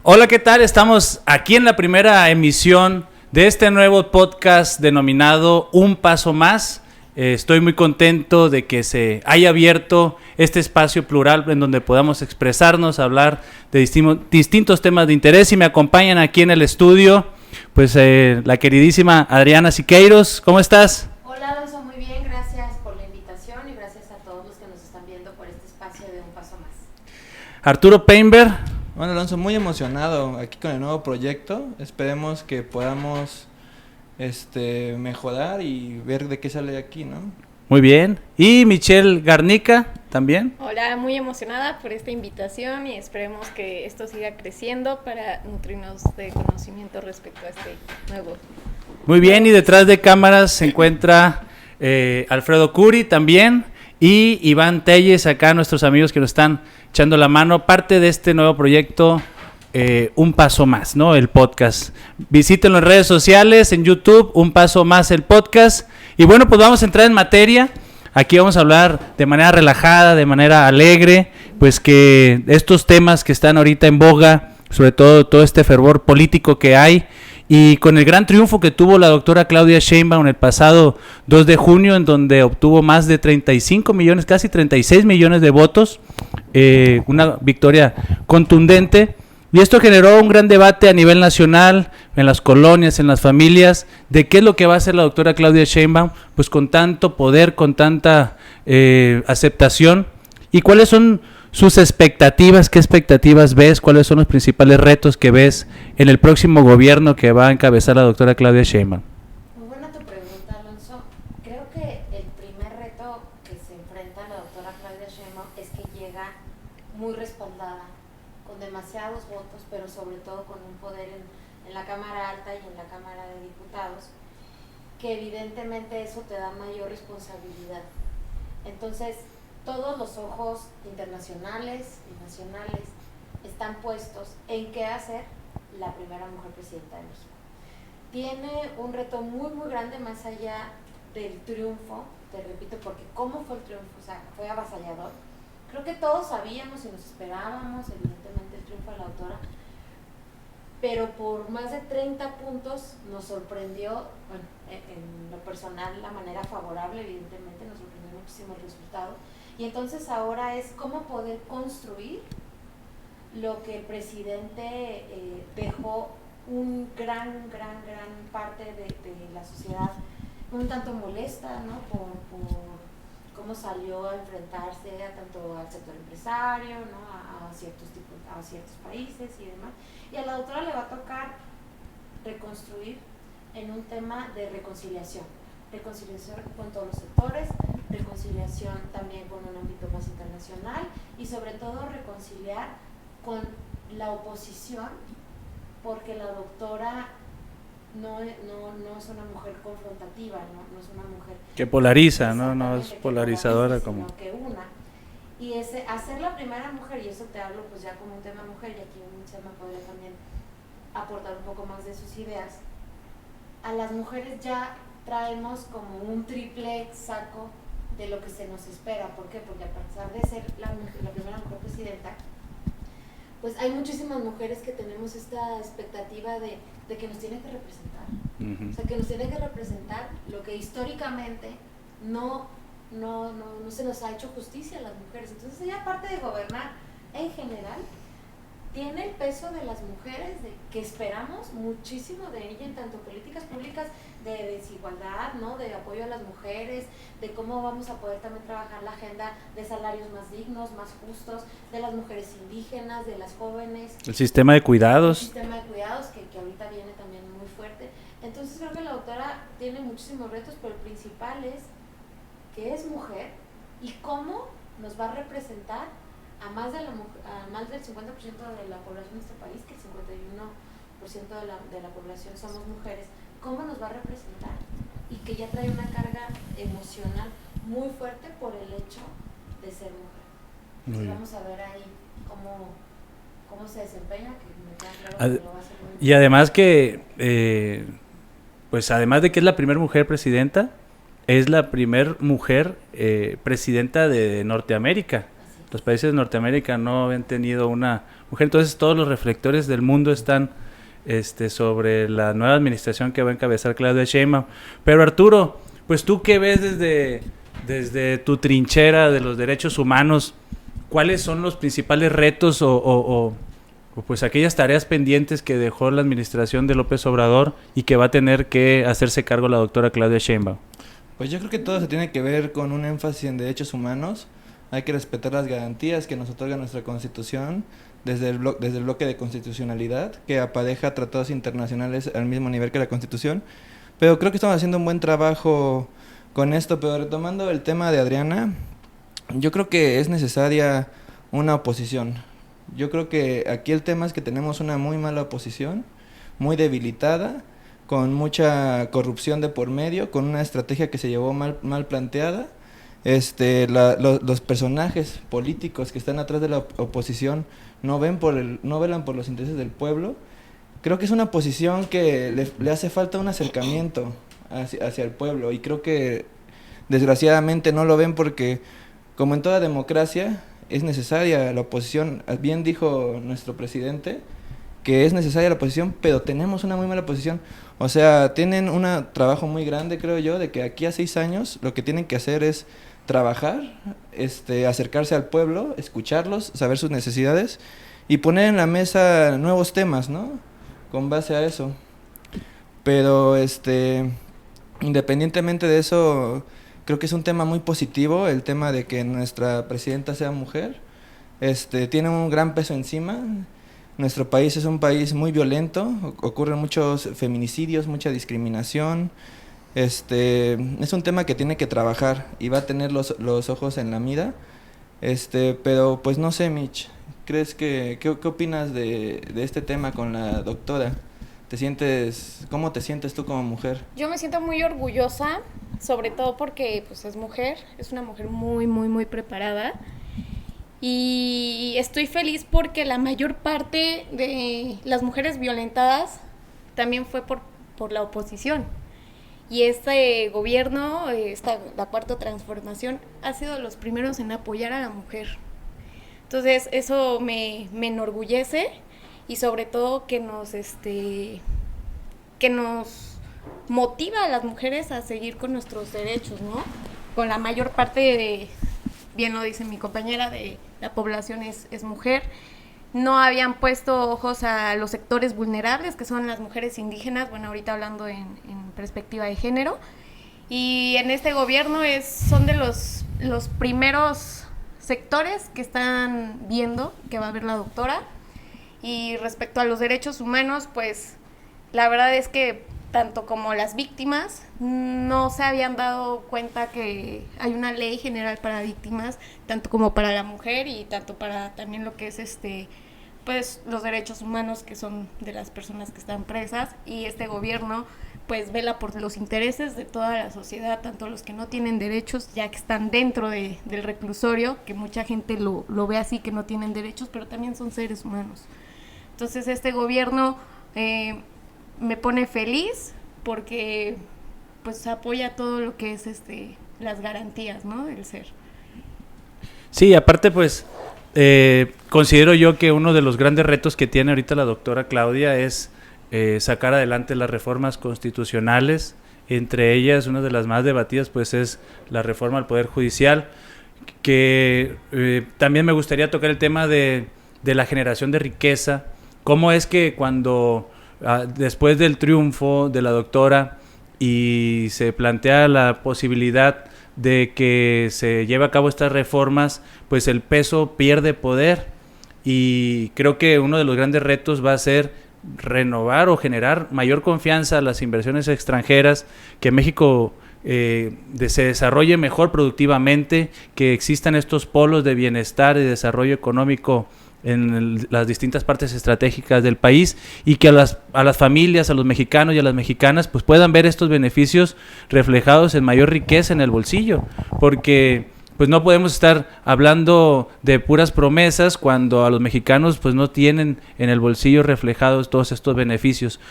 Hola, ¿qué tal? Estamos aquí en la primera emisión de este nuevo podcast denominado Un Paso Más. Estoy muy contento de que se haya abierto este espacio plural en donde podamos expresarnos, hablar de distintos temas de interés, y me acompañan aquí en el estudio pues la queridísima Adriana Siqueiros. ¿Cómo estás? Hola Alonso, muy bien, gracias por la invitación y gracias a todos los que nos están viendo por este espacio de Un Paso Más. Arturo Painber. Bueno, Alonso, muy emocionado aquí con el nuevo proyecto. Esperemos que podamos mejorar y ver de qué sale aquí, ¿no? Muy bien. Y Michelle Garnica también. Hola, muy emocionada por esta invitación y esperemos que esto siga creciendo para nutrirnos de conocimiento respecto a este nuevo. Muy bien, y detrás de cámaras se encuentra Alfredo Curi también, y Iván Telles, acá nuestros amigos que nos están echando la mano, parte de este nuevo proyecto, Un Paso Más, ¿no? El podcast. Visítenlo en redes sociales, en YouTube, Un Paso Más el podcast. Y bueno, pues vamos a entrar en materia. Aquí vamos a hablar de manera relajada, de manera alegre, pues que estos temas que están ahorita en boga, sobre todo este fervor político que hay, y con el gran triunfo que tuvo la doctora Claudia Sheinbaum el pasado 2 de junio, en donde obtuvo más de 35 millones, casi 36 millones de votos, una victoria contundente. Y esto generó un gran debate a nivel nacional, en las colonias, en las familias, de qué es lo que va a hacer la doctora Claudia Sheinbaum, pues con tanto poder, con tanta aceptación, y cuáles son sus expectativas, qué expectativas ves, cuáles son los principales retos que ves en el próximo gobierno que va a encabezar la doctora Claudia Sheinbaum. Muy buena tu pregunta, Alonso. Creo que el primer reto que se enfrenta la doctora Claudia Sheinbaum es que llega muy respaldada, con demasiados votos, pero sobre todo con un poder en la Cámara Alta y en la Cámara de Diputados, que evidentemente eso te da mayor responsabilidad. Entonces, todos los ojos internacionales y nacionales están puestos en qué hacer la primera mujer presidenta de México. Tiene un reto muy muy grande más allá del triunfo, te repito, porque ¿cómo fue el triunfo? O sea, fue avasallador. Creo que todos sabíamos y nos esperábamos evidentemente el triunfo de la autora, pero por más de 30 puntos nos sorprendió, bueno, en lo personal, la manera favorable, evidentemente nos sorprendió muchísimo el resultado. Y entonces ahora es cómo poder construir lo que el presidente dejó un gran parte de la sociedad un tanto molesta, ¿no? Por cómo salió a enfrentarse tanto al sector empresario, ¿no? a ciertos países y demás. Y a la doctora le va a tocar reconstruir en un tema de reconciliación con todos los sectores, reconciliación también con un ámbito más internacional y sobre todo reconciliar con la oposición, porque la doctora no es una mujer confrontativa, no es una mujer que polariza, no es polarizadora como como... que una. Y hacer la primera mujer, y eso te hablo pues ya como un tema mujer, y aquí Chema podría también aportar un poco más de sus ideas. A las mujeres ya traemos como un triple saco de lo que se nos espera. ¿Por qué? Porque a pesar de ser la primera mujer presidenta, pues hay muchísimas mujeres que tenemos esta expectativa de que nos tiene que representar. O sea, que nos tiene que representar lo que históricamente no se nos ha hecho justicia a las mujeres. Entonces ella, aparte de gobernar en general, tiene el peso de las mujeres, que esperamos muchísimo de ella en tanto políticas públicas de desigualdad, ¿no? De apoyo a las mujeres, de cómo vamos a poder también trabajar la agenda de salarios más dignos, más justos, de las mujeres indígenas, de las jóvenes. El sistema de cuidados. El sistema de cuidados que ahorita viene también muy fuerte. Entonces creo que la doctora tiene muchísimos retos, pero el principal es que es mujer y cómo nos va a representar a más del 50% de la población de este país, que el 51% de la población somos mujeres. ¿Cómo nos va a representar? Y que ya trae una carga emocional muy fuerte por el hecho de ser mujer. Entonces vamos a ver ahí cómo se desempeña, que me queda claro que lo va a hacer muy bien. Y además que, pues además de que es la primera mujer presidenta, es la primera mujer presidenta de Norteamérica. los países de Norteamérica no habían tenido una mujer, entonces todos los reflectores del mundo están sobre la nueva administración que va a encabezar Claudia Sheinbaum. Pero Arturo, pues tú qué ves desde tu trinchera de los derechos humanos, ¿cuáles son los principales retos o pues aquellas tareas pendientes que dejó la administración de López Obrador y que va a tener que hacerse cargo la doctora Claudia Sheinbaum? Pues yo creo que todo se tiene que ver con un énfasis en derechos humanos. Hay que respetar las garantías que nos otorga nuestra Constitución desde el bloque de constitucionalidad, que apareja tratados internacionales al mismo nivel que la Constitución. Pero creo que estamos haciendo un buen trabajo con esto. Pero retomando el tema de Adriana, yo creo que es necesaria una oposición. Yo creo que aquí el tema es que tenemos una muy mala oposición, muy debilitada, con mucha corrupción de por medio, con una estrategia que se llevó mal planteada. Los personajes políticos que están atrás de la oposición no velan por los intereses del pueblo. Creo que es una posición que le hace falta un acercamiento hacia el pueblo, y creo que desgraciadamente no lo ven porque, como en toda democracia, es necesaria la oposición. Bien dijo nuestro presidente que es necesaria la oposición, pero tenemos una muy mala oposición. O sea, tienen un trabajo muy grande, creo yo, de que aquí a 6 años lo que tienen que hacer es trabajar, acercarse al pueblo, escucharlos, saber sus necesidades y poner en la mesa nuevos temas, ¿no? Con base a eso. Pero independientemente de eso, creo que es un tema muy positivo el tema de que nuestra presidenta sea mujer. Tiene un gran peso encima. Nuestro país es un país muy violento, ocurren muchos feminicidios, mucha discriminación. Es un tema que tiene que trabajar y va a tener los ojos en la mira. Pero pues no sé, Mitch, ¿qué opinas de este tema con la doctora? ¿Cómo te sientes tú como mujer? Yo me siento muy orgullosa, sobre todo porque pues es mujer, es una mujer muy, muy, muy preparada. Y estoy feliz porque la mayor parte de las mujeres violentadas también fue por la oposición. Y este gobierno, la Cuarta Transformación, ha sido los primeros en apoyar a la mujer. Entonces eso me enorgullece, y sobre todo que nos motiva a las mujeres a seguir con nuestros derechos, ¿no? Con la mayor parte bien lo dice mi compañera, de la población es mujer. No habían puesto ojos a los sectores vulnerables, que son las mujeres indígenas, bueno, ahorita hablando en perspectiva de género. Y en este gobierno son de los primeros sectores que están viendo que va a haber la doctora. Y respecto a los derechos humanos, pues la verdad es que tanto como las víctimas no se habían dado cuenta que hay una ley general para víctimas, tanto como para la mujer y tanto para también lo que es pues los derechos humanos, que son de las personas que están presas. Y este gobierno pues vela por los intereses de toda la sociedad, tanto los que no tienen derechos, ya que están dentro del reclusorio, que mucha gente lo ve así, que no tienen derechos, pero también son seres humanos. Entonces este gobierno me pone feliz porque pues apoya todo lo que es las garantías, ¿no?, del ser. Sí, aparte pues considero yo que uno de los grandes retos que tiene ahorita la doctora Claudia es sacar adelante las reformas constitucionales. Entre ellas, una de las más debatidas pues es la reforma al Poder Judicial, que también me gustaría tocar el tema de la generación de riqueza. Cómo es que cuando después del triunfo de la doctora y se plantea la posibilidad de que se lleve a cabo estas reformas, pues el peso pierde poder, y creo que uno de los grandes retos va a ser renovar o generar mayor confianza a las inversiones extranjeras, que México se desarrolle mejor productivamente, que existan estos polos de bienestar y desarrollo económico en las distintas partes estratégicas del país, y que a las familias, a los mexicanos y a las mexicanas pues puedan ver estos beneficios reflejados en mayor riqueza en el bolsillo, porque pues no podemos estar hablando de puras promesas cuando a los mexicanos pues no tienen en el bolsillo reflejados todos estos beneficios.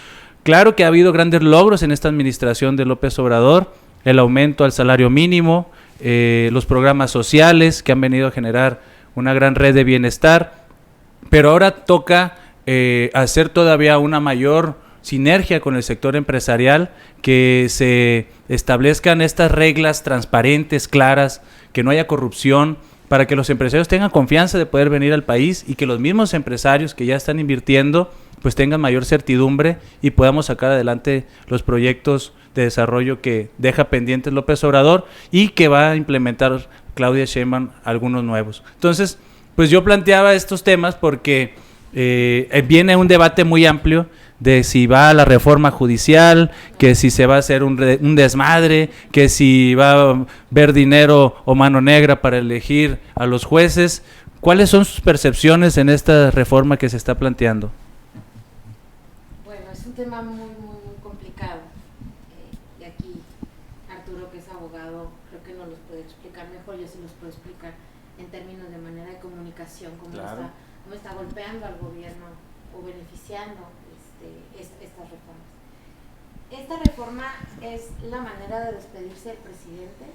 Claro que ha habido grandes logros en esta administración de López Obrador: el aumento al salario mínimo, los programas sociales que han venido a generar una gran red de bienestar, pero ahora toca hacer todavía una mayor sinergia con el sector empresarial, que se establezcan estas reglas transparentes, claras, que no haya corrupción, para que los empresarios tengan confianza de poder venir al país y que los mismos empresarios que ya están invirtiendo pues tengan mayor certidumbre y podamos sacar adelante los proyectos de desarrollo que deja pendientes López Obrador y que va a implementar Claudia Sheinbaum algunos nuevos. Entonces, pues yo planteaba estos temas porque viene un debate muy amplio de si va a la reforma judicial, que si se va a hacer un desmadre, que si va a haber dinero o mano negra para elegir a los jueces. ¿Cuáles son sus percepciones en esta reforma que se está planteando? Bueno, es un tema muy complicado. Y aquí Arturo, que es abogado, creo que nos los puede explicar mejor. Yo sí los puedo explicar en términos de manera de comunicación, cómo está golpeando al gobierno o beneficiando estas reformas. Esta reforma es la manera de despedirse del presidente.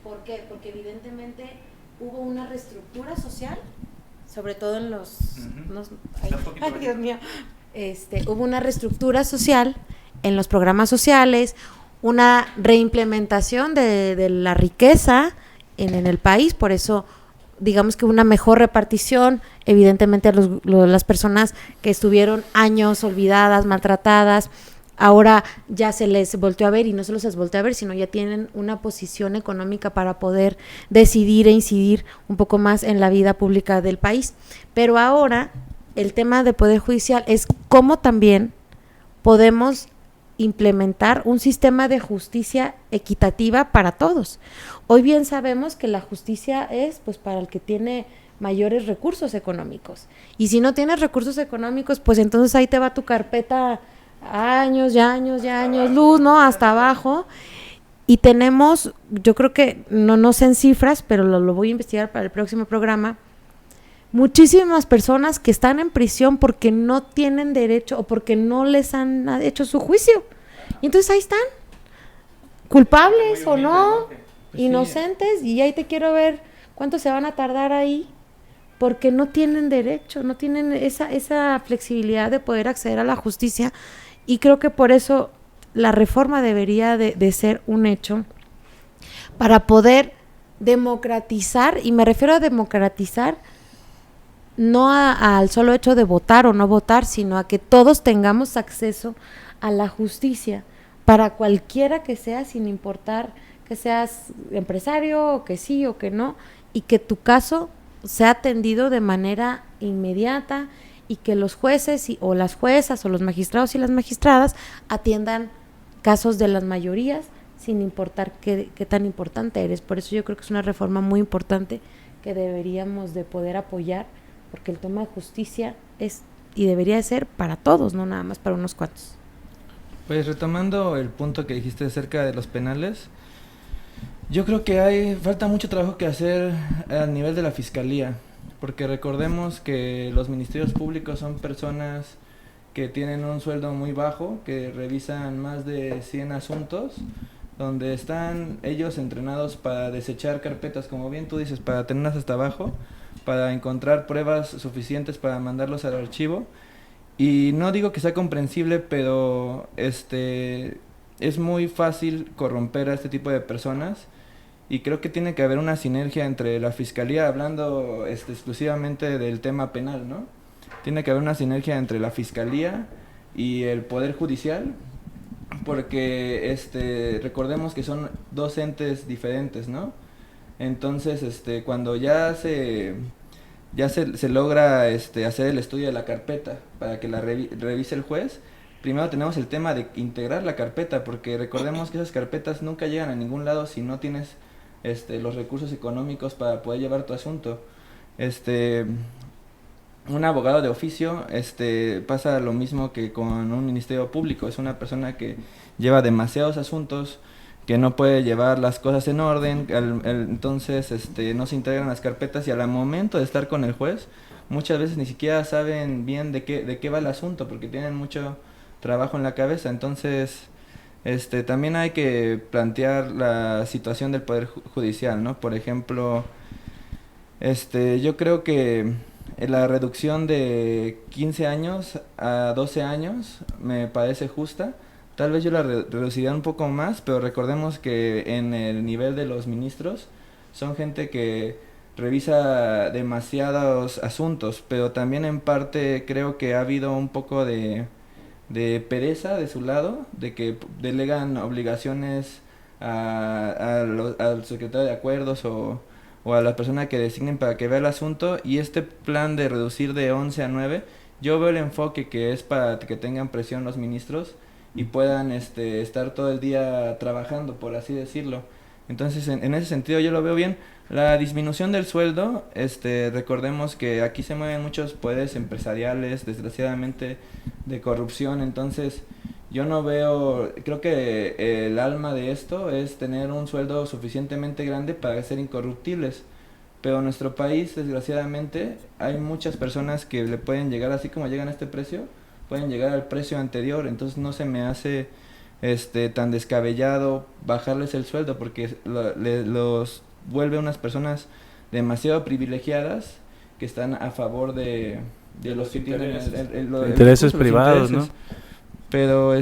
¿Por qué? Porque evidentemente hubo una reestructura social, sobre todo en Dios mío. Hubo una reestructura social en los programas sociales, una reimplementación de la riqueza en el país, por eso digamos que una mejor repartición, evidentemente las personas que estuvieron años olvidadas, maltratadas, ahora ya se les volteó a ver, y no solo se les volteó a ver, sino ya tienen una posición económica para poder decidir e incidir un poco más en la vida pública del país. Pero ahora el tema de Poder Judicial es cómo también podemos implementar un sistema de justicia equitativa para todos. Hoy bien sabemos que la justicia es pues para el que tiene mayores recursos económicos, y si no tienes recursos económicos, pues entonces ahí te va tu carpeta años, luz, ¿no? Hasta abajo. Y tenemos, yo creo que, no sé en cifras, pero lo voy a investigar para el próximo programa, muchísimas personas que están en prisión porque no tienen derecho o porque no les han hecho su juicio. Y entonces ahí están, culpables o no, inocentes, y ahí te quiero ver cuánto se van a tardar ahí, porque no tienen derecho, no tienen esa flexibilidad de poder acceder a la justicia. Y creo que por eso la reforma debería de ser un hecho para poder democratizar, y me refiero a democratizar no al solo hecho de votar o no votar, sino a que todos tengamos acceso a la justicia para cualquiera que sea, sin importar que seas empresario o que sí o que no, y que tu caso sea atendido de manera inmediata, y que los jueces o las juezas o los magistrados y las magistradas atiendan casos de las mayorías sin importar qué tan importante eres. Por eso yo creo que es una reforma muy importante que deberíamos de poder apoyar, porque el tema de justicia es y debería de ser para todos, no nada más para unos cuantos. Pues retomando el punto que dijiste acerca de los penales, yo creo que falta mucho trabajo que hacer a nivel de la fiscalía, porque recordemos que los ministerios públicos son personas que tienen un sueldo muy bajo, que revisan más de 100 asuntos, donde están ellos entrenados para desechar carpetas, como bien tú dices, para tenerlas hasta abajo, para encontrar pruebas suficientes para mandarlos al archivo. Y no digo que sea comprensible, pero es muy fácil corromper a este tipo de personas, y creo que tiene que haber una sinergia entre la fiscalía, hablando exclusivamente del tema penal, ¿no? Tiene que haber una sinergia entre la fiscalía y el Poder Judicial, porque recordemos que son dos entes diferentes, ¿no? Entonces, cuando ya se logra hacer el estudio de la carpeta para que la revise el juez, primero tenemos el tema de integrar la carpeta, porque recordemos que esas carpetas nunca llegan a ningún lado si no tienes los recursos económicos para poder llevar tu asunto. Un abogado de oficio pasa lo mismo que con un ministerio público. Es una persona que lleva demasiados asuntos, que no puede llevar las cosas en orden, entonces no se integran las carpetas, y al momento de estar con el juez muchas veces ni siquiera saben bien de qué va el asunto, porque tienen mucho trabajo en la cabeza. Entonces también hay que plantear la situación del Poder Judicial, ¿no? Por ejemplo, Yo creo que la reducción de 15 años a 12 años me parece justa. Tal vez yo la reduciría un poco más, pero recordemos que en el nivel de los ministros son gente que revisa demasiados asuntos, pero también en parte creo que ha habido un poco de pereza de su lado, de que delegan obligaciones al secretario de acuerdos o a la persona que designen para que vea el asunto, y este plan de reducir de 11 a 9, yo veo el enfoque que es para que tengan presión los ministros y puedan estar todo el día trabajando, por así decirlo. Entonces, en ese sentido yo lo veo bien. La disminución del sueldo, recordemos que aquí se mueven muchos poderes empresariales, desgraciadamente, de corrupción. Entonces, yo no veo, creo que el alma de esto es tener un sueldo suficientemente grande para ser incorruptibles. Pero en nuestro país, desgraciadamente, hay muchas personas que le pueden llegar, así como llegan a este precio, pueden llegar al precio anterior. Entonces no se me hace tan descabellado bajarles el sueldo, porque los vuelve unas personas demasiado privilegiadas que están a favor de los que tienen intereses privados, ¿no? Pero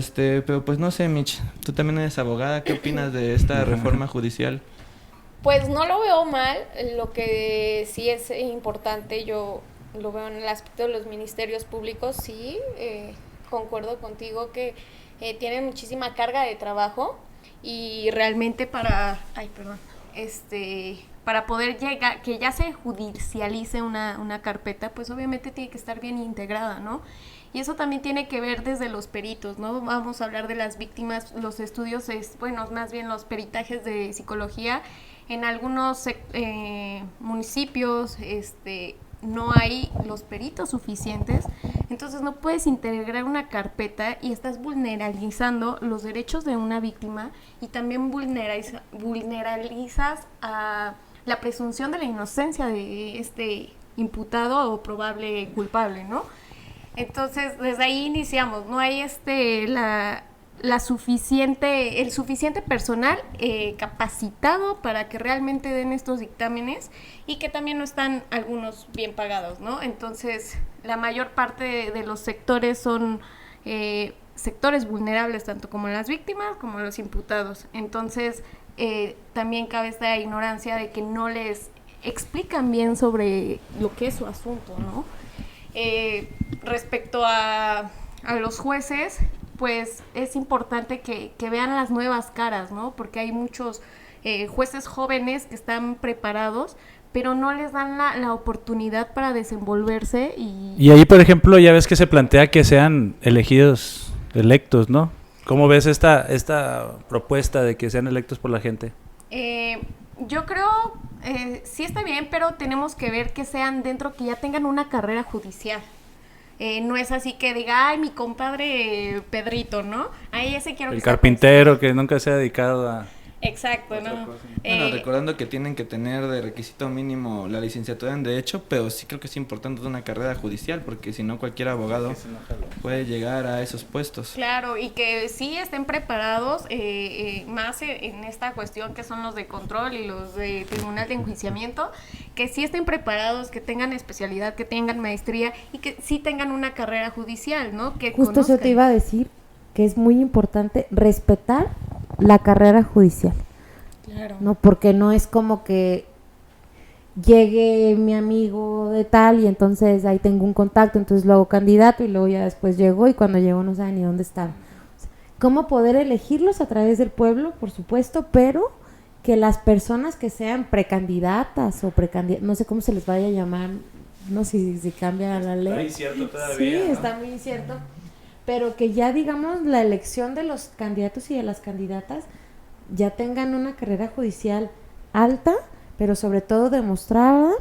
pues no sé, Mitch, tú también eres abogada, ¿qué opinas de esta reforma judicial? Pues no lo veo mal, lo que sí es importante, yo lo veo en el aspecto de los ministerios públicos, sí, concuerdo contigo que tienen muchísima carga de trabajo y realmente para poder llegar, que ya se judicialice una carpeta, pues obviamente tiene que estar bien integrada, ¿no? Y eso también tiene que ver desde los peritos, ¿no? Vamos a hablar de las víctimas, los estudios, más bien los peritajes de psicología. En algunos municipios no hay los peritos suficientes, entonces no puedes integrar una carpeta y estás vulneralizando los derechos de una víctima y también vulneralizas a la presunción de la inocencia de este imputado o probable culpable, ¿no? Entonces, desde ahí iniciamos, no hay el suficiente personal capacitado para que realmente den estos dictámenes y que también no están algunos bien pagados, ¿no? Entonces, la mayor parte de los sectores son sectores vulnerables, tanto como las víctimas como los imputados. Entonces, también cabe esta ignorancia de que no les explican bien sobre lo que es su asunto, ¿no? Respecto a los jueces, pues es importante que vean las nuevas caras, ¿no? Porque hay muchos jueces jóvenes que están preparados, pero no les dan la oportunidad para desenvolverse. Y ahí, por ejemplo, ya ves que se plantea que sean electos, ¿no? ¿Cómo ves esta propuesta de que sean electos por la gente? Yo creo, sí está bien, pero tenemos que ver que sean dentro, que ya tengan una carrera judicial. No es así que diga, ay, mi compadre Pedrito, ¿no? Ahí ese quiero el carpintero que nunca se ha dedicado a... Exacto, ¿no? Bueno, recordando que tienen que tener de requisito mínimo la licenciatura en Derecho, pero sí creo que es importante una carrera judicial, porque si no cualquier abogado puede llegar a esos puestos. Claro, y que sí estén preparados, más en esta cuestión que son los de control y los de tribunal de enjuiciamiento, que sí estén preparados, que tengan especialidad, que tengan maestría y que sí tengan una carrera judicial, ¿no? Que justo conozcan. eso te iba a decir, que es muy importante respetar la carrera judicial. Claro. No, porque no es como que llegue mi amigo de tal y entonces ahí tengo un contacto, entonces lo hago candidato y luego ya después llegó y cuando llegó no sabe ni dónde estaba. O sea, ¿cómo poder elegirlos a través del pueblo? Por supuesto, pero que las personas que sean precandidatas o precandidatas, no sé cómo se les vaya a llamar, no sé si cambia la ley. Está incierto todavía, Sí, ¿no? está muy incierto. Pero que ya, digamos, la elección de los candidatos y de las candidatas ya tengan una carrera judicial alta, pero sobre todo demostrada,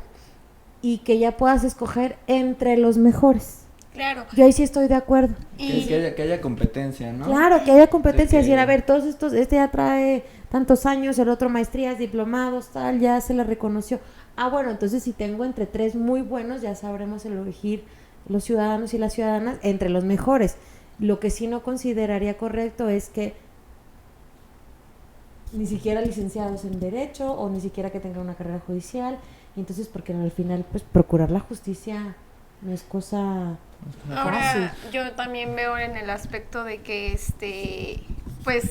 y que ya puedas escoger entre los mejores. Claro. Yo ahí sí estoy de acuerdo. Que haya competencia, ¿no? Claro, que haya competencia, decir, a ver, todos estos, ya trae tantos años, el otro maestrías, diplomados, tal, ya se le reconoció. Ah, bueno, entonces si tengo entre 3 muy buenos, ya sabremos elegir los ciudadanos y las ciudadanas entre los mejores. Lo que sí no consideraría correcto es que ni siquiera licenciados en Derecho o ni siquiera que tengan una carrera judicial Y entonces, porque al final, pues, procurar la justicia no es cosa Ahora, fácil. yo también veo en el aspecto de que pues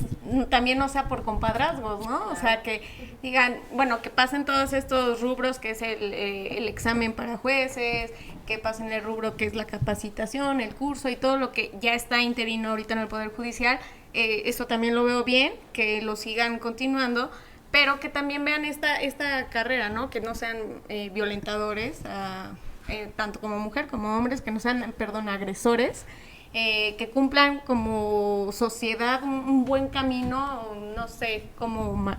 también no sea por compadrazgos, ¿no? O sea, que digan, bueno, que pasen todos estos rubros, que es el examen para jueces, que pasen el rubro que es la capacitación, el curso y todo lo que ya está interino ahorita en el Poder Judicial. Eso también lo veo bien, que lo sigan continuando, pero que también vean esta carrera, ¿no? Que no sean violentadores, tanto como mujer como hombres, que no sean, agresores, que cumplan como sociedad un buen camino, no sé cómo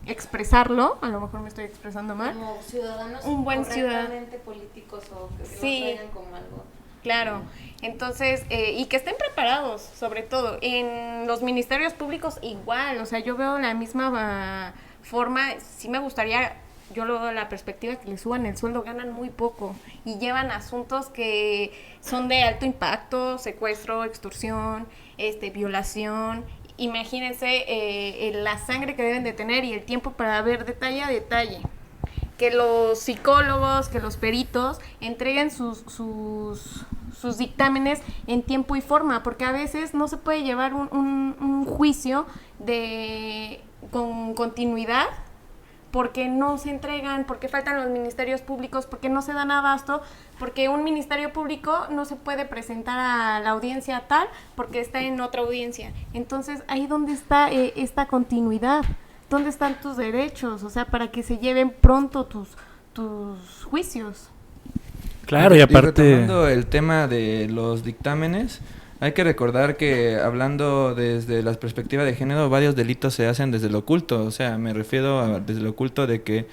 expresarlo, a lo mejor me estoy expresando mal. Como ciudadanos Un buen correctamente políticos o que Sí. no traigan como algo. Claro, entonces, y que estén preparados, sobre todo. En los ministerios públicos igual, o sea, yo veo la misma forma, sí me gustaría, yo lo veo de la perspectiva que les suban el sueldo, ganan muy poco y llevan asuntos que son de alto impacto, secuestro, extorsión, violación. Imagínense la sangre que deben de tener y el tiempo para ver detalle a detalle. Que los psicólogos, que los peritos entreguen sus dictámenes en tiempo y forma, porque a veces no se puede llevar un juicio con continuidad, porque no se entregan, porque faltan los ministerios públicos, porque no se dan abasto, porque un ministerio público no se puede presentar a la audiencia tal, porque está en otra audiencia. Entonces, ahí donde está esta continuidad. ¿Dónde están tus derechos? O sea, para que se lleven pronto tus juicios. Claro, y aparte... retomando el tema de los dictámenes, hay que recordar que hablando desde la perspectiva de género, varios delitos se hacen desde lo oculto. O sea, me refiero a desde lo oculto de que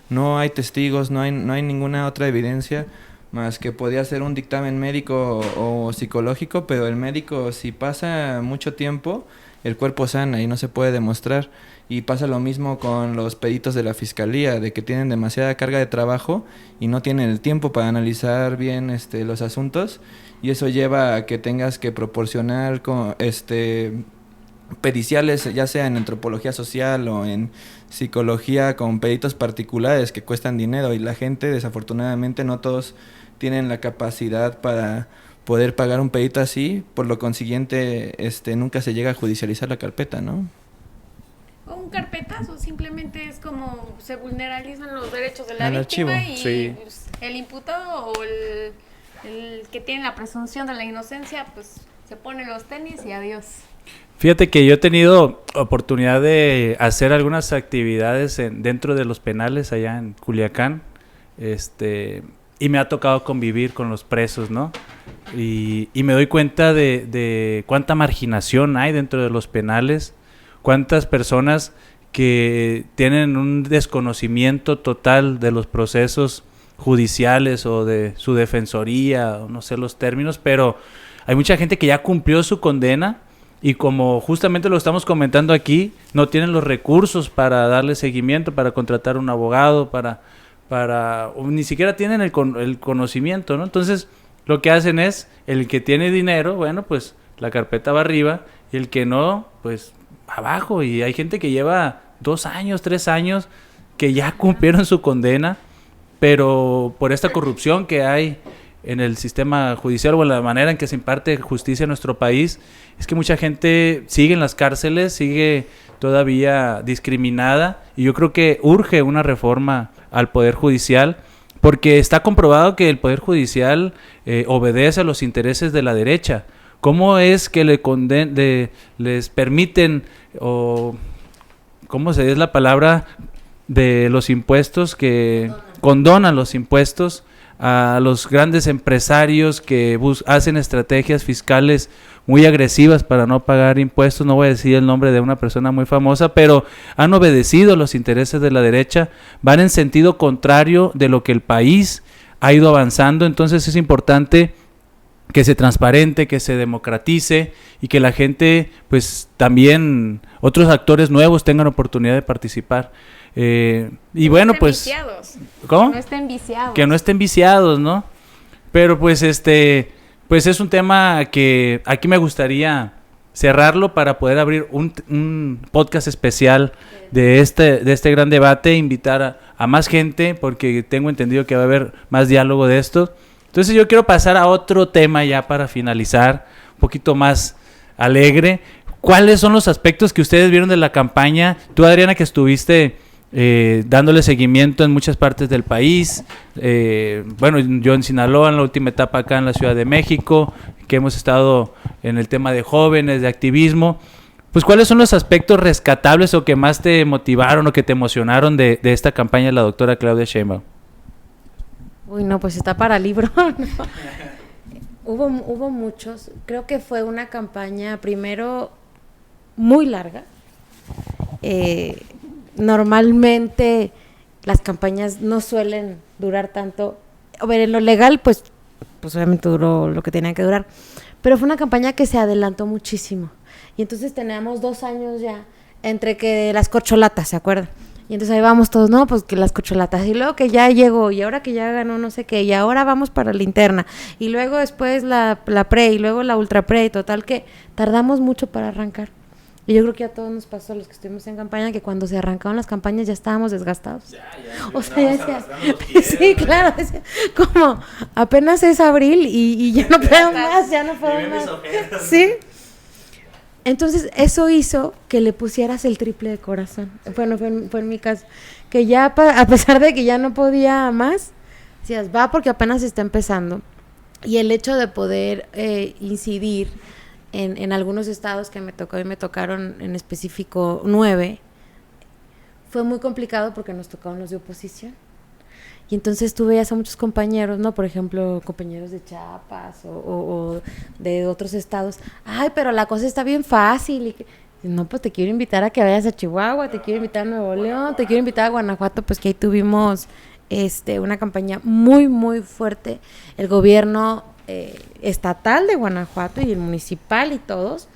no hay testigos, no hay ninguna otra evidencia más que podía ser un dictamen médico o psicológico, pero el médico, si pasa mucho tiempo, el cuerpo sana y no se puede demostrar. Y pasa lo mismo con los peritos de la fiscalía, de que tienen demasiada carga de trabajo y no tienen el tiempo para analizar bien los asuntos, y eso lleva a que tengas que proporcionar periciales, ya sea en antropología social o en psicología, con peritos particulares que cuestan dinero, y la gente, desafortunadamente, no todos tienen la capacidad para poder pagar un perito así. Por lo consiguiente, nunca se llega a judicializar la carpeta, ¿no? O un carpetazo, simplemente es como se vulneralizan los derechos de la Al víctima archivo. y Sí. pues, el imputado o el que tiene la presunción de la inocencia, pues se pone los tenis y adiós. Fíjate que yo he tenido oportunidad de hacer algunas actividades dentro de los penales allá en Culiacán, y me ha tocado convivir con los presos, ¿no? Y me doy cuenta de cuánta marginación hay dentro de los penales, cuántas personas que tienen un desconocimiento total de los procesos judiciales o de su defensoría, o no sé los términos, pero hay mucha gente que ya cumplió su condena y, como justamente lo estamos comentando aquí, no tienen los recursos para darle seguimiento, para contratar un abogado, o ni siquiera tienen el conocimiento, ¿no? Entonces, lo que hacen es, el que tiene dinero, bueno, pues la carpeta va arriba, y el que no, pues abajo. Y hay gente que lleva 2 años, 3 años, que ya cumplieron su condena, pero por esta corrupción que hay en el sistema judicial, o en la manera en que se imparte justicia en nuestro país, es que mucha gente sigue en las cárceles, sigue todavía discriminada, y yo creo que urge una reforma al Poder Judicial, porque está comprobado que el Poder Judicial obedece a los intereses de la derecha. ¿Cómo es que les permiten, o cómo se dice la palabra, de los impuestos, que condonan los impuestos a los grandes empresarios que hacen estrategias fiscales muy agresivas para no pagar impuestos? No voy a decir el nombre de una persona muy famosa, pero han obedecido los intereses de la derecha, van en sentido contrario de lo que el país ha ido avanzando. Entonces es importante que se transparente, que se democratice, y que la gente, pues también otros actores nuevos tengan oportunidad de participar. Y bueno, pues... Viciados. ¿Cómo? Que no estén viciados. Que no estén viciados, ¿no? Pero pues pues es un tema que aquí me gustaría cerrarlo para poder abrir un podcast especial de este gran debate, invitar a más gente, porque tengo entendido que va a haber más diálogo de esto. Entonces yo quiero pasar a otro tema ya para finalizar, un poquito más alegre. ¿Cuáles son los aspectos que ustedes vieron de la campaña? Tú, Adriana, que estuviste dándole seguimiento en muchas partes del país, bueno, yo en Sinaloa, en la última etapa acá en la Ciudad de México, que hemos estado en el tema de jóvenes, de activismo, pues ¿cuáles son los aspectos rescatables o que más te motivaron o que te emocionaron de esta campaña de la doctora Claudia Sheinbaum? Uy, no, pues está para libro. ¿No? Hubo muchos. Creo que fue una campaña, primero, muy larga. Normalmente las campañas no suelen durar tanto. A ver, en lo legal, pues obviamente duró lo que tenía que durar. Pero fue una campaña que se adelantó muchísimo. Y entonces teníamos 2 años ya entre que las corcholatas, ¿se acuerdan? Y entonces ahí vamos todos, no, pues que las corcholatas, y luego que ya llegó, y ahora que ya ganó no sé qué, y ahora vamos para la interna, y luego después la pre, y luego la ultra pre, y total que tardamos mucho para arrancar. Y yo creo que a todos nos pasó, los que estuvimos en campaña, que cuando se arrancaban las campañas ya estábamos desgastados. O sea, ya decía, sí, claro, decía, como apenas es abril y ya no puedo más, ya no puedo más. Sí. Entonces, eso hizo que le pusieras el triple de corazón. Bueno, fue en mi caso. Que ya, a pesar de que ya no podía más, decías, va porque apenas está empezando. Y el hecho de poder incidir en algunos estados que me tocó y me tocaron en específico 9, fue muy complicado porque nos tocaron los de oposición. Y entonces tú veías a muchos compañeros, ¿no? Por ejemplo, compañeros de Chiapas o de otros estados. Ay, pero la cosa está bien fácil. Y que, no, pues te quiero invitar a que vayas a Chihuahua, te quiero invitar a Nuevo León, te quiero invitar a Guanajuato, pues que ahí tuvimos una campaña muy, muy fuerte. El gobierno estatal de Guanajuato y el municipal y todos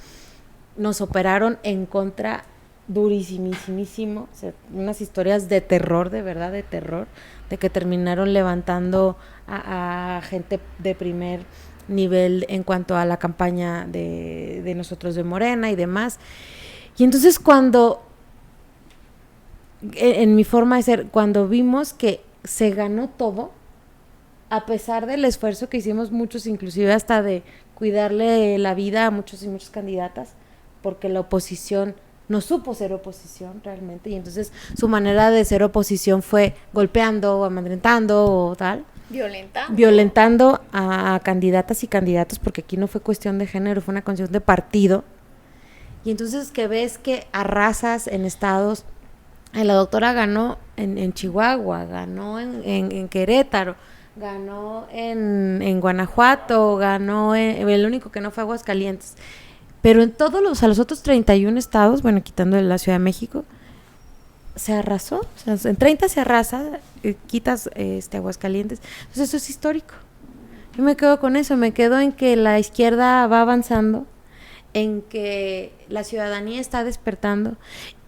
nos operaron en contra durísimísimo, o sea, unas historias de terror, de verdad, de terror, de que terminaron levantando a gente de primer nivel en cuanto a la campaña de nosotros de Morena y demás. Y entonces cuando, en mi forma de ser, cuando vimos que se ganó todo, a pesar del esfuerzo que hicimos muchos, inclusive hasta de cuidarle la vida a muchos y muchas candidatas, porque la oposición no supo ser oposición realmente, y entonces su manera de ser oposición fue golpeando, amedrentando o tal. Violentando a candidatas y candidatos, porque aquí no fue cuestión de género, fue una cuestión de partido. Y entonces que ves que arrasas en estados, la doctora ganó en Chihuahua, ganó en Querétaro, ganó en Guanajuato, ganó el único que no fue Aguascalientes. Pero en todos los otros 31 estados, bueno, quitando la Ciudad de México, se arrasó. O sea, en 30 se arrasa, quitas Aguascalientes. Entonces eso es histórico. Yo me quedo con eso, me quedo en que la izquierda va avanzando, en que la ciudadanía está despertando,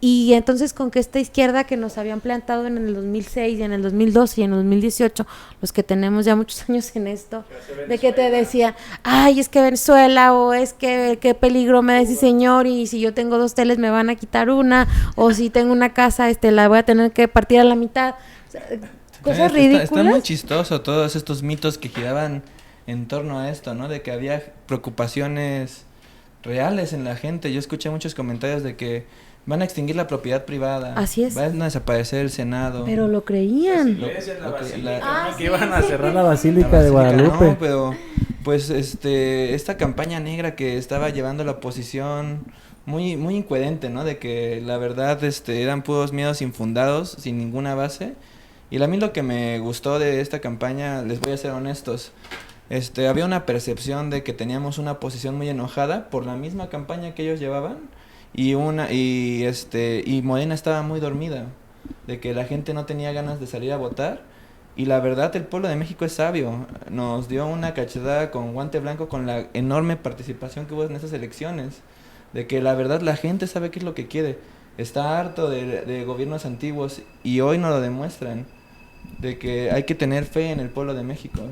y entonces con que esta izquierda que nos habían plantado en el 2006 y en el 2012 y en el 2018, los que tenemos ya muchos años en esto, de que te decía, ay, es que Venezuela, o es que qué peligro me decís, señor, y si yo tengo 2 teles me van a quitar una, o si tengo una casa la voy a tener que partir a la mitad. O sea, cosas ridículas. Está muy chistoso todos estos mitos que giraban en torno a esto, ¿no? De que había preocupaciones reales en la gente. Yo escuché muchos comentarios de que van a extinguir la propiedad privada. Así es. Van a desaparecer el Senado. Pero lo creían. Que iban a cerrar la Basílica de Guadalupe. No, pero pues esta campaña negra que estaba llevando la oposición, muy muy incoherente, ¿no? De que la verdad eran puros miedos infundados, sin ninguna base. Y a mí lo que me gustó de esta campaña, les voy a ser honestos, había una percepción de que teníamos una posición muy enojada por la misma campaña que ellos llevaban, y Morena estaba muy dormida, de que la gente no tenía ganas de salir a votar. Y la verdad, el pueblo de México es sabio, nos dio una cachetada con guante blanco con la enorme participación que hubo en esas elecciones, de que la verdad la gente sabe qué es lo que quiere, está harto de gobiernos antiguos, y hoy nos lo demuestran, de que hay que tener fe en el pueblo de México.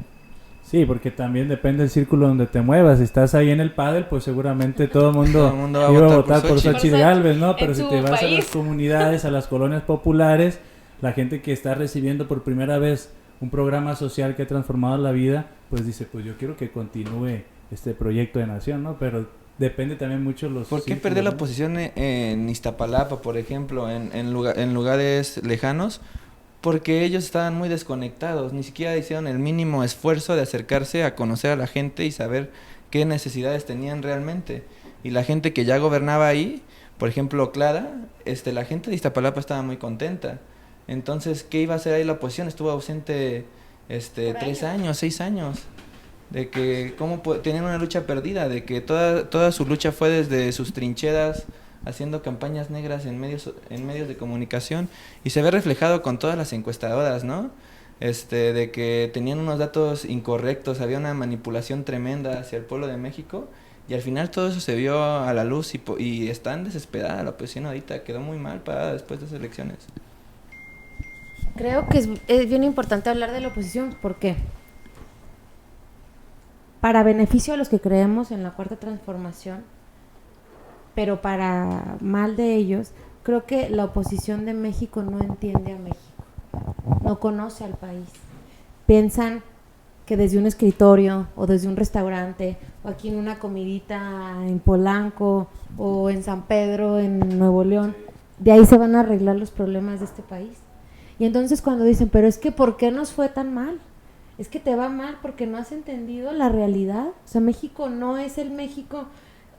Sí, porque también depende del círculo donde te muevas. Si estás ahí en el pádel, pues seguramente todo el mundo va a iba a votar votar por por Xóchitl. Xóchitl Gálvez, ¿no? Pero En si su te vas a las país. comunidades, a las colonias populares, la gente que está recibiendo por primera vez un programa social que ha transformado la vida, pues dice, pues yo quiero que continúe este proyecto de nación, ¿no? Pero depende también mucho los ¿Por qué círculos, perder la ¿no? posición en Iztapalapa, por ejemplo, en lugares lejanos? Porque ellos estaban muy desconectados, ni siquiera hicieron el mínimo esfuerzo de acercarse a conocer a la gente y saber qué necesidades tenían realmente. Y la gente que ya gobernaba ahí, por ejemplo, Clara, la gente de Iztapalapa estaba muy contenta. Entonces, ¿qué iba a hacer ahí la oposición? Estuvo ausente 3 años, 6 años. De que tenían una lucha perdida, de que toda su lucha fue desde sus trincheras, haciendo campañas negras en medios de comunicación, y se ve reflejado con todas las encuestadoras, ¿no? De que tenían unos datos incorrectos, había una manipulación tremenda hacia el pueblo de México, y al final todo eso se vio a la luz y están desesperada la oposición ahorita, quedó muy mal parada después de esas elecciones. Creo que es bien importante hablar de la oposición. ¿Por qué? Para beneficio de los que creemos en la cuarta transformación, pero para mal de ellos, creo que la oposición de México no entiende a México, no conoce al país. Piensan que desde un escritorio o desde un restaurante o aquí en una comidita en Polanco o en San Pedro, en Nuevo León, de ahí se van a arreglar los problemas de este país. Y entonces cuando dicen, pero es que ¿por qué nos fue tan mal? Es que te va mal porque no has entendido la realidad. O sea, México no es el México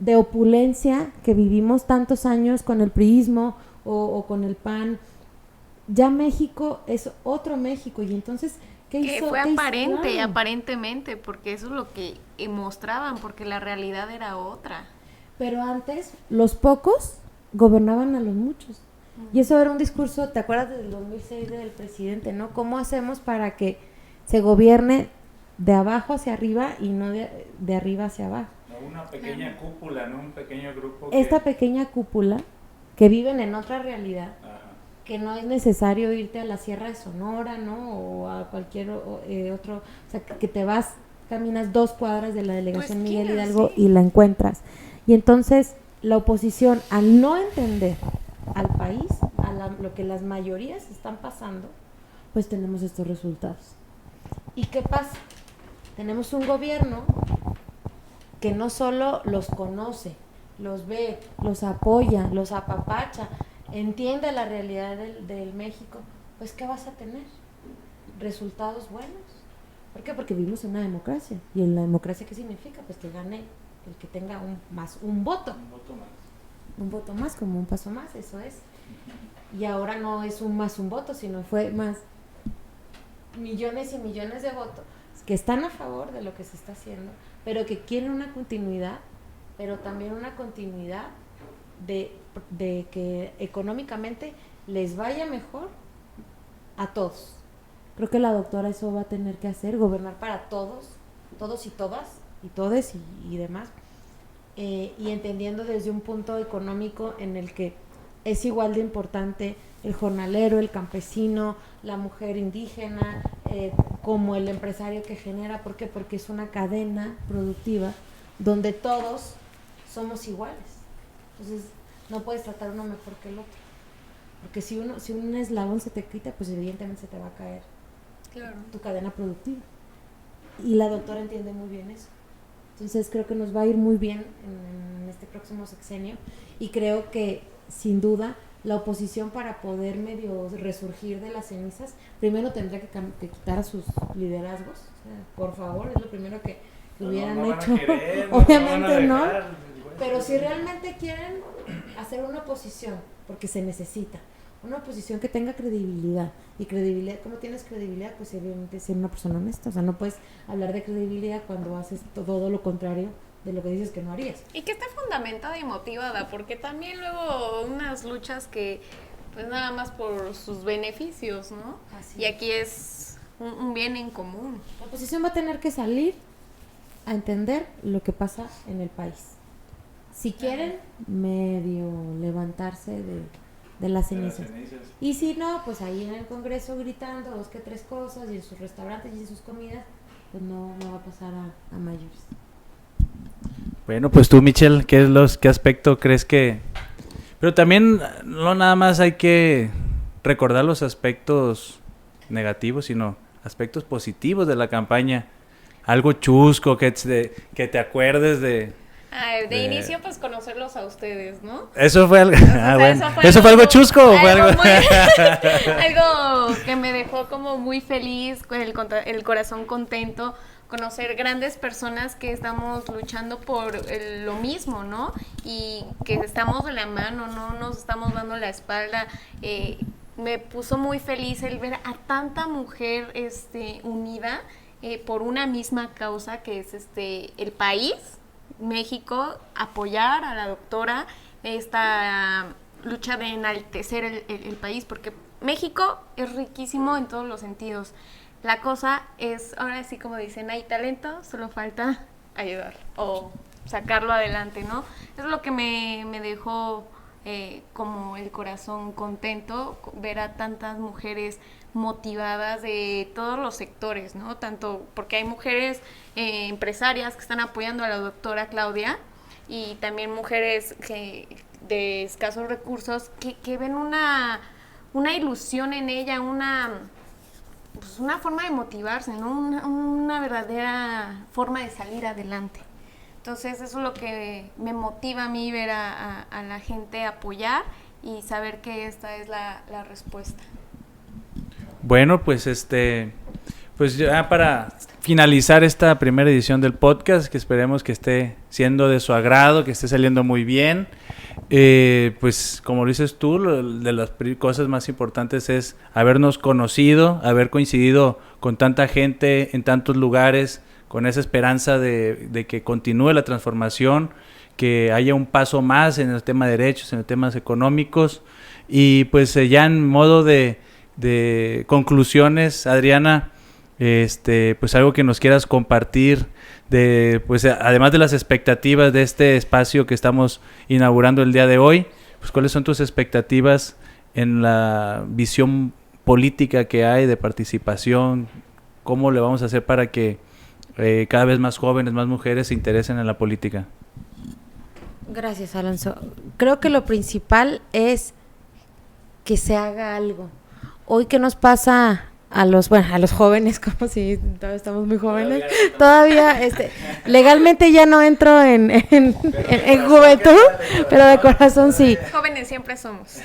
de opulencia que vivimos tantos años con el priismo o con el PAN. Ya México es otro México. Y entonces, ¿qué hizo? Que fue aparente, Claro. aparentemente, porque eso es lo que mostraban, porque la realidad era otra. Pero antes, los pocos gobernaban a los muchos. Y eso era un discurso, ¿te acuerdas del 2006 del presidente, no? ¿Cómo hacemos para que se gobierne de abajo hacia arriba y no de arriba hacia abajo? Una pequeña cúpula, ¿no? Un pequeño grupo. Esta pequeña cúpula que viven en otra realidad, que no es necesario irte a la Sierra de Sonora, ¿no? O a cualquier otro, o sea, que te vas, caminas 2 cuadras de la delegación esquina, Miguel Hidalgo sí. y la encuentras. Y entonces la oposición, al no entender al país, lo que las mayorías están pasando, pues tenemos estos resultados. ¿Y qué pasa? Tenemos un gobierno que no solo los conoce, los ve, los apoya, los apapacha, entiende la realidad del México, pues ¿qué vas a tener? Resultados buenos. ¿Por qué? Porque vivimos en una democracia. ¿Y en la democracia qué significa? Pues que gane el que tenga un voto. Un voto más, como un paso más, eso es. Y ahora no es un voto, sino fue más millones y millones de votos que están a favor de lo que se está haciendo, pero que quieren una continuidad, pero también una continuidad de que económicamente les vaya mejor a todos. Creo que la doctora eso va a tener que hacer, gobernar para todos y todas, y todes y demás, y entendiendo desde un punto económico en el que es igual de importante el jornalero, el campesino, la mujer indígena, como el empresario que genera. ¿Por qué? Porque es una cadena productiva donde todos somos iguales. Entonces no puedes tratar uno mejor que el otro, porque si un eslabón se te quita, pues evidentemente se te va a caer tu cadena productiva. Y la doctora entiende muy bien eso. Entonces creo que nos va a ir muy bien en este próximo sexenio, y creo que sin duda la oposición, para poder medio resurgir de las cenizas, primero tendría que quitar a sus liderazgos. O sea, por favor, es lo primero que hubieran hecho. Obviamente no, pero si realmente quieren hacer una oposición, porque se necesita una oposición que tenga credibilidad. Y credibilidad, ¿cómo tienes credibilidad? Pues evidentemente ser una persona honesta. O sea, no puedes hablar de credibilidad cuando haces todo lo contrario de lo que dices que no harías. Y que esté fundamentada y motivada, porque también luego unas luchas que pues nada más por sus beneficios, ¿no? Así y aquí es un bien en común. La oposición va a tener que salir a entender lo que pasa en el país. Si quieren, medio levantarse de las cenizas. Y si no, pues ahí en el Congreso gritando 2 que 3 cosas, y en sus restaurantes y en sus comidas, pues no va a pasar a mayores. Bueno, pues tú, Michelle, ¿qué aspecto crees que...? Pero también no nada más hay que recordar los aspectos negativos, sino aspectos positivos de la campaña. Algo chusco que te acuerdes de... De inicio, pues conocerlos a ustedes, ¿no? Eso fue algo... Bueno. ¿Eso fue algo chusco o fue algo...? Algo que me dejó como muy feliz, con el corazón contento, conocer grandes personas que estamos luchando por lo mismo, ¿no? Y que estamos de la mano, no nos estamos dando la espalda. Me puso muy feliz el ver a tanta mujer unida por una misma causa, que es el país, México, apoyar a la doctora, esta lucha de enaltecer el país, porque México es riquísimo en todos los sentidos. La cosa es, ahora sí, como dicen, hay talento, solo falta ayudar o sacarlo adelante, ¿no? Es lo que me dejó como el corazón contento, ver a tantas mujeres motivadas de todos los sectores, ¿no? Tanto porque hay mujeres empresarias que están apoyando a la doctora Claudia, y también mujeres de escasos recursos que ven una ilusión en ella, una forma de motivarse, ¿no? Una verdadera forma de salir adelante. Entonces eso es lo que me motiva a mí, ver a la gente apoyar y saber que esta es la respuesta. Bueno, pues pues ya para finalizar esta primera edición del podcast, que esperemos que esté siendo de su agrado, que esté saliendo muy bien. Pues como lo dices tú, de las cosas más importantes es habernos conocido, haber coincidido con tanta gente en tantos lugares, con esa esperanza de que continúe la transformación, que haya un paso más en el tema de derechos, en los temas económicos. Y pues ya en modo de conclusiones, Adriana, pues algo que nos quieras compartir pues además de las expectativas de este espacio que estamos inaugurando el día de hoy, pues cuáles son tus expectativas en la visión política que hay de participación, cómo le vamos a hacer para que cada vez más jóvenes, más mujeres se interesen en la política. Gracias, Alonso. Creo que lo principal es que se haga algo. Hoy, ¿qué nos pasa a los jóvenes? Como si todavía estamos muy jóvenes. Todavía, legalmente ya no entro en juventud, pero de corazón sí. Jóvenes siempre somos.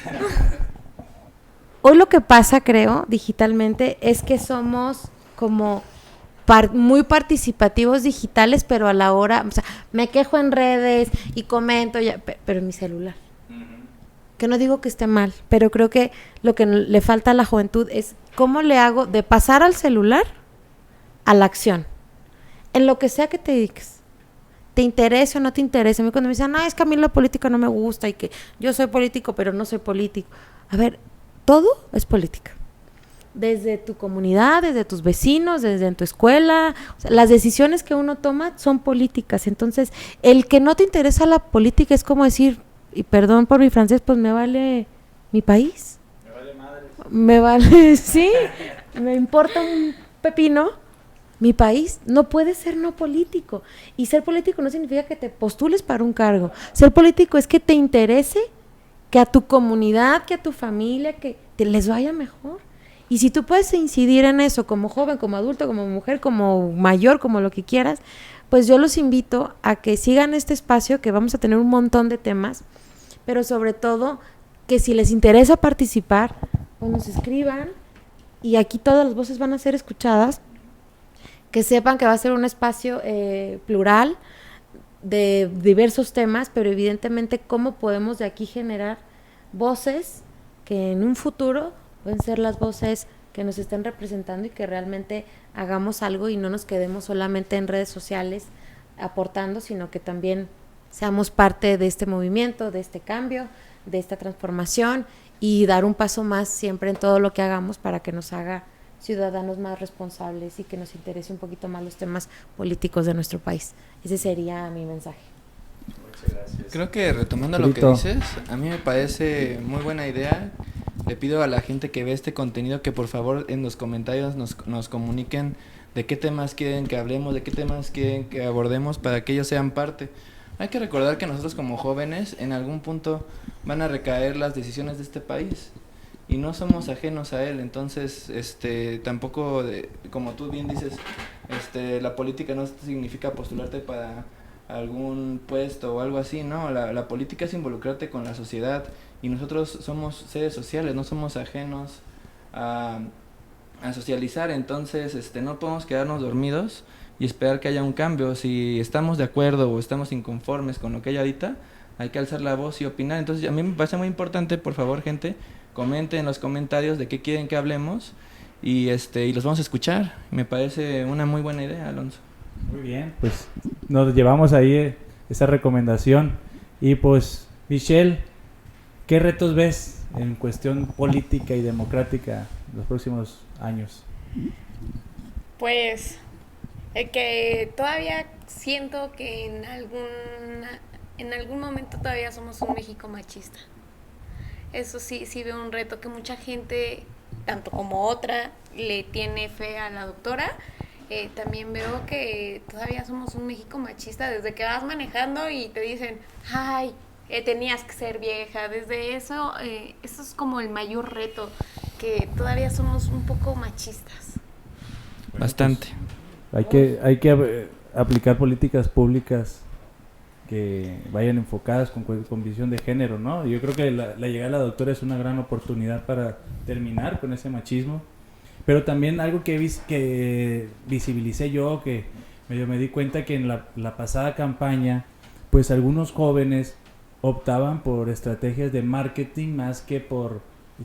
Hoy lo que pasa, creo, digitalmente, es que somos como muy participativos digitales, pero a la hora, o sea, me quejo en redes y comento, pero en mi celular. Que no digo que esté mal, pero creo que lo que le falta a la juventud es cómo le hago de pasar al celular a la acción, en lo que sea que te dediques. ¿Te interesa o no te interesa? A mí cuando me dicen, es que a mí la política no me gusta y que yo soy político, pero no soy político. A ver, todo es política. Desde tu comunidad, desde tus vecinos, desde en tu escuela, o sea, las decisiones que uno toma son políticas. Entonces, el que no te interesa la política es como decir, y perdón por mi francés, pues me vale mi país. Me vale madre. Me vale, sí, me importa un pepino mi país. No puede ser no político. Y ser político no significa que te postules para un cargo. Ser político es que te interese que a tu comunidad, que a tu familia, que te les vaya mejor. Y si tú puedes incidir en eso como joven, como adulto, como mujer, como mayor, como lo que quieras, pues yo los invito a que sigan este espacio, que vamos a tener un montón de temas, pero sobre todo que si les interesa participar, pues nos escriban y aquí todas las voces van a ser escuchadas, que sepan que va a ser un espacio plural de diversos temas, pero evidentemente cómo podemos de aquí generar voces que en un futuro pueden ser las voces que nos estén representando y que realmente hagamos algo y no nos quedemos solamente en redes sociales aportando, sino que también seamos parte de este movimiento, de este cambio, de esta transformación y dar un paso más siempre en todo lo que hagamos para que nos haga ciudadanos más responsables y que nos interese un poquito más los temas políticos de nuestro país. Ese sería mi mensaje. Muchas gracias. Creo que retomando lo que dices, a mí me parece muy buena idea. Le pido a la gente que ve este contenido que por favor en los comentarios nos comuniquen de qué temas quieren que hablemos, de qué temas quieren que abordemos para que ellos sean parte. Hay que recordar que nosotros como jóvenes en algún punto van a recaer las decisiones de este país y no somos ajenos a él, entonces tampoco como tú bien dices, la política no significa postularte para algún puesto o algo así, no, la política es involucrarte con la sociedad y nosotros somos seres sociales, no somos ajenos a socializar, entonces no podemos quedarnos dormidos y esperar que haya un cambio. Si estamos de acuerdo o estamos inconformes con lo que hay ahorita, hay que alzar la voz y opinar. Entonces a mí me parece muy importante, por favor, gente, comenten en los comentarios de qué quieren que hablemos y los vamos a escuchar. Me parece una muy buena idea, Alonso. Muy bien, pues nos llevamos ahí esa recomendación. Y pues, Michelle, ¿qué retos ves en cuestión política y democrática en los próximos años? Pues que todavía siento que en algún momento todavía somos un México machista. Eso sí, sí veo un reto que mucha gente, tanto como otra, le tiene fe a la doctora. También veo que todavía somos un México machista desde que vas manejando y te dicen, ay, tenías que ser vieja. Desde eso, eso es como el mayor reto, que todavía somos un poco machistas. Bastante. Hay que aplicar políticas públicas que vayan enfocadas con visión de género, ¿no? Yo creo que la llegada de la doctora es una gran oportunidad para terminar con ese machismo. Pero también algo que visibilicé yo, que me di cuenta que en la pasada campaña, pues algunos jóvenes optaban por estrategias de marketing más que por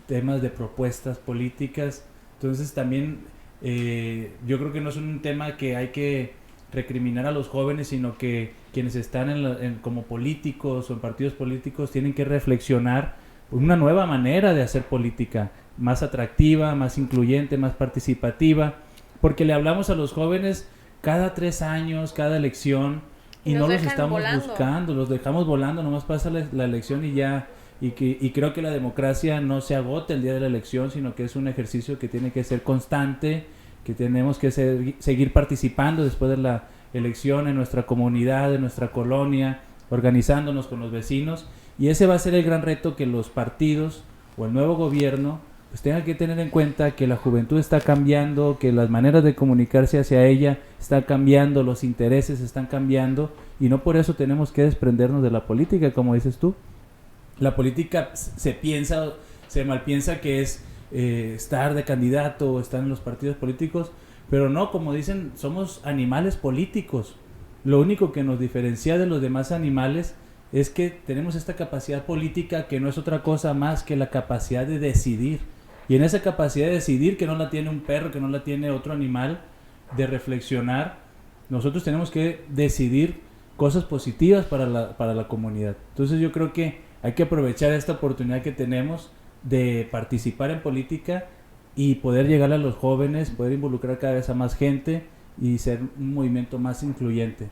temas de propuestas políticas. Entonces también yo creo que no es un tema que hay que recriminar a los jóvenes, sino que quienes están como políticos o en partidos políticos tienen que reflexionar una nueva manera de hacer política, más atractiva, más incluyente, más participativa, porque le hablamos a los jóvenes cada 3 años, cada elección, y no los estamos buscando, los dejamos volando, nomás pasa la elección y ya, y creo que la democracia no se agota el día de la elección, sino que es un ejercicio que tiene que ser constante, que tenemos que seguir participando después de la elección en nuestra comunidad, en nuestra colonia, organizándonos con los vecinos, y ese va a ser el gran reto, que los partidos o el nuevo gobierno pues tengan que tener en cuenta que la juventud está cambiando, que las maneras de comunicarse hacia ella están cambiando, los intereses están cambiando, y no por eso tenemos que desprendernos de la política, como dices tú. La política se malpiensa que es estar de candidato o estar en los partidos políticos, pero no, como dicen, somos animales políticos. Lo único que nos diferencia de los demás animales es que tenemos esta capacidad política, que no es otra cosa más que la capacidad de decidir. Y en esa capacidad de decidir, que no la tiene un perro, que no la tiene otro animal, de reflexionar, nosotros tenemos que decidir cosas positivas para la comunidad. Entonces yo creo que hay que aprovechar esta oportunidad que tenemos de participar en política y poder llegar a los jóvenes, poder involucrar cada vez a más gente y ser un movimiento más incluyente.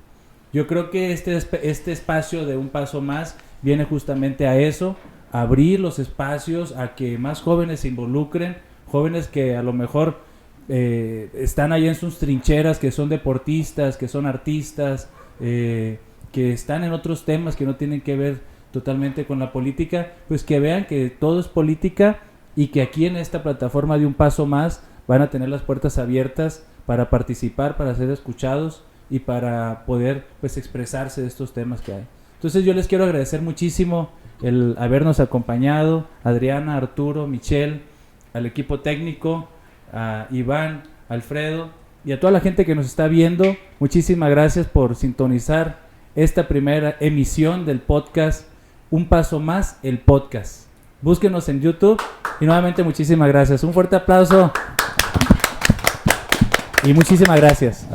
Yo creo que este espacio de Un Paso Más viene justamente a eso, a abrir los espacios, a que más jóvenes se involucren, jóvenes que a lo mejor están ahí en sus trincheras, que son deportistas, que son artistas, que están en otros temas que no tienen que ver totalmente con la política, pues que vean que todo es política y que aquí en esta plataforma de Un Paso Más van a tener las puertas abiertas para participar, para ser escuchados y para poder pues expresarse de estos temas que hay. Entonces yo les quiero agradecer muchísimo el habernos acompañado, Adriana, Arturo, Michelle, al equipo técnico, a Iván, Alfredo y a toda la gente que nos está viendo. Muchísimas gracias por sintonizar esta primera emisión del podcast Un Paso Más, el podcast. Búsquenos en YouTube y nuevamente muchísimas gracias. Un fuerte aplauso y muchísimas gracias.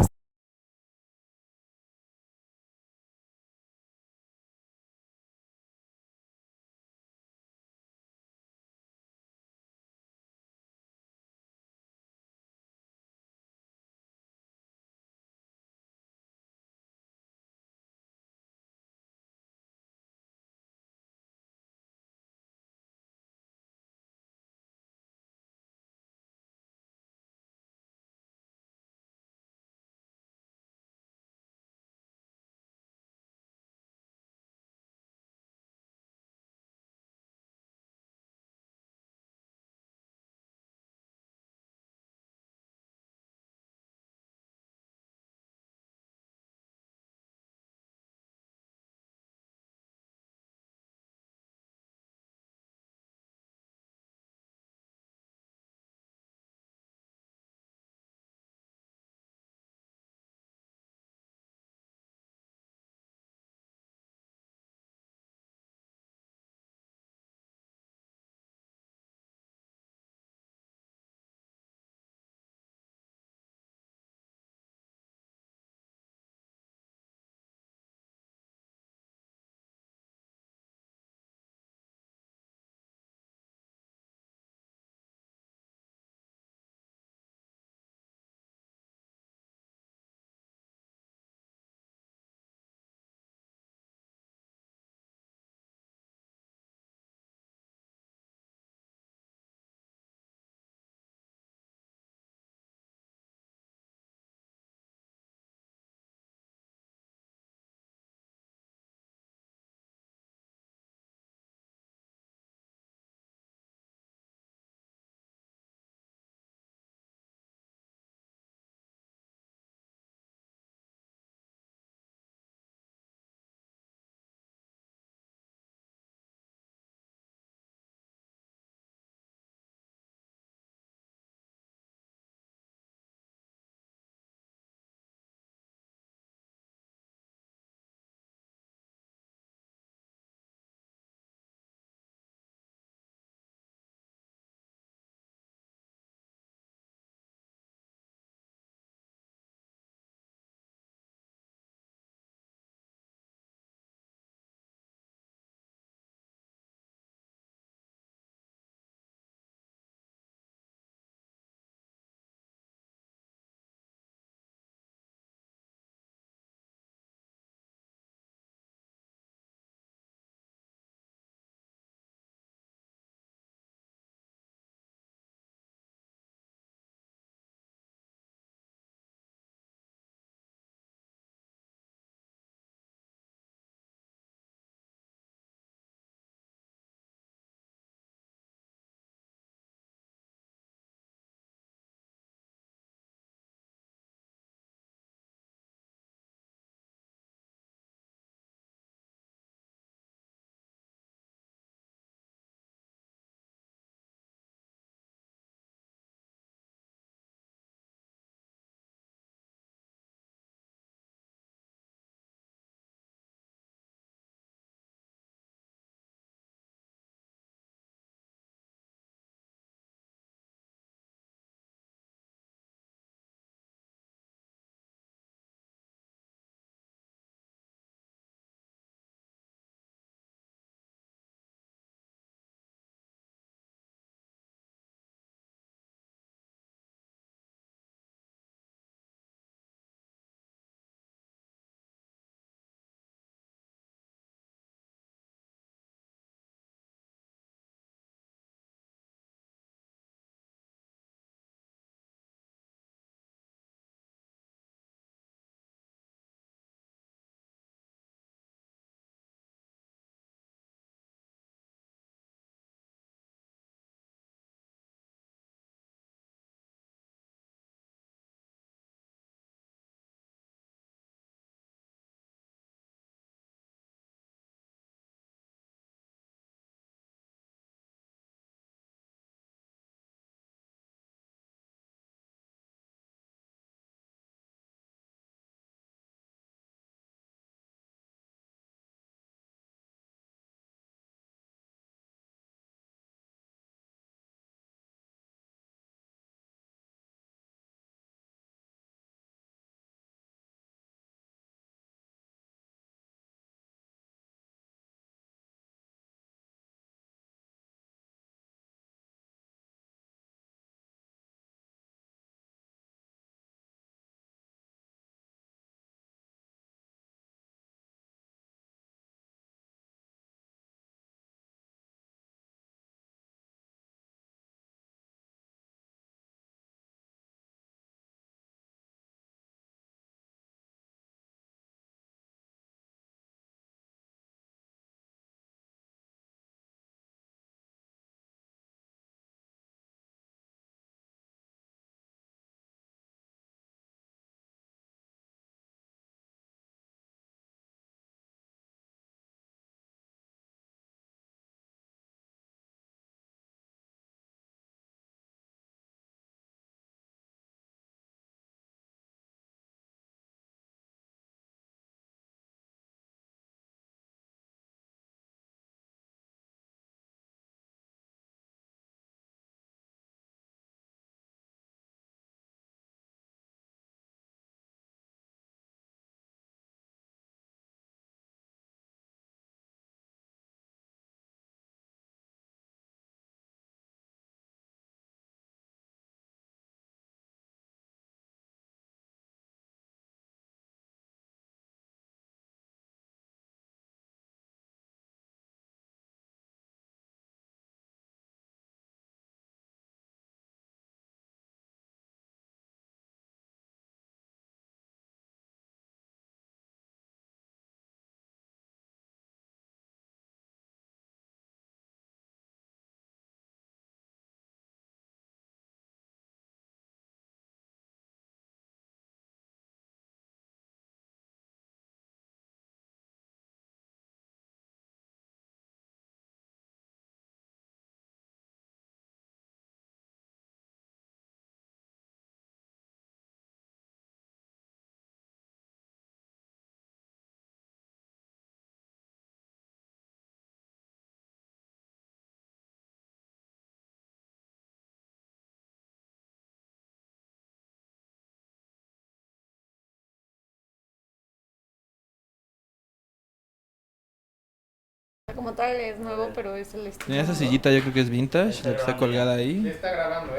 Como tal es nuevo, pero es el estilo. Mira, esa sillita yo creo que es vintage, la que está colgada ahí. está grabando,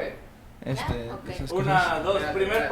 Esas Una, cosas. dos, primer